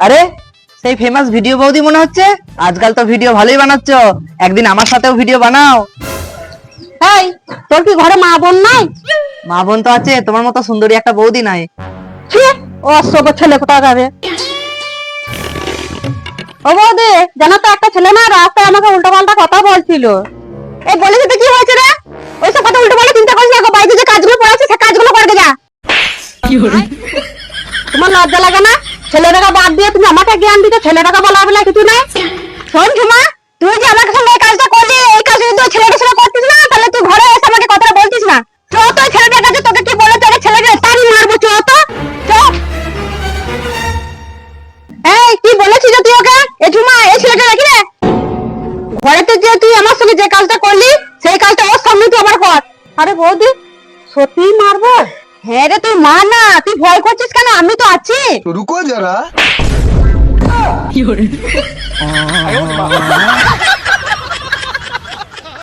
আরে সেই famous video বৌদি মনে হচ্ছে। আজকাল তো ভিডিও ভালোই বানাচ্ছ, একদিন আমার সাথেও ভিডিও বানাও। এই তোর কি ঘরে মা বোন নাই? মা বোন তো আছে, তোমার মতো সুন্দরী একটা বৌদি নাই। ছি, অসভ্য ছেলে কোথায় যাবে। ও বৌদি, জানো তো একটা ছেলে না রাস্তায় আমাকে উল্টো পাল্টা কথা বলছিল। এই বলেছে তো কি হয়েছে রে? ওইসব কথা উল্টো পাল্টা চিন্তা করিস না, বাড়িতে যে কাজগুলো পড়াচ্ছে সে কাজগুলো করবে যা। তোমার লজ্জা লাগে না? ছেলেটাকে বাদ দিয়ে তুমি আমাকে জ্ঞান দিতে, ছেলেটাকে বলা বলে কিছু নাই। শোন ঝুমা, তুই যে আমার সঙ্গে এই কাজটা করলি, এই কাজ যদি তুই ছেলেটার সঙ্গে করতিস না, তাহলে তুই ঘরে এসে আমাকে কথাটা বলতিস না। চ তো ছেলেটার কাছে, তোকে কি বলে তোকে ছেলেটা তাড়ি মারবো। চ তো চ। এই কি বলেছিস তুই ওকে? এ ঝুমা, এই ছেলেটা রাখি রে ঘরেতে, যে তুই আমার সঙ্গে যে কাজটা করলি সেই কাজটা ওর সামনে তুই আবার কর। আরে বৌদি, সত্যি মারবো? হ্যাঁ রে, তুই মার না, তুই ভয় করছিস কেন? আমি তো আছি। रुको जरा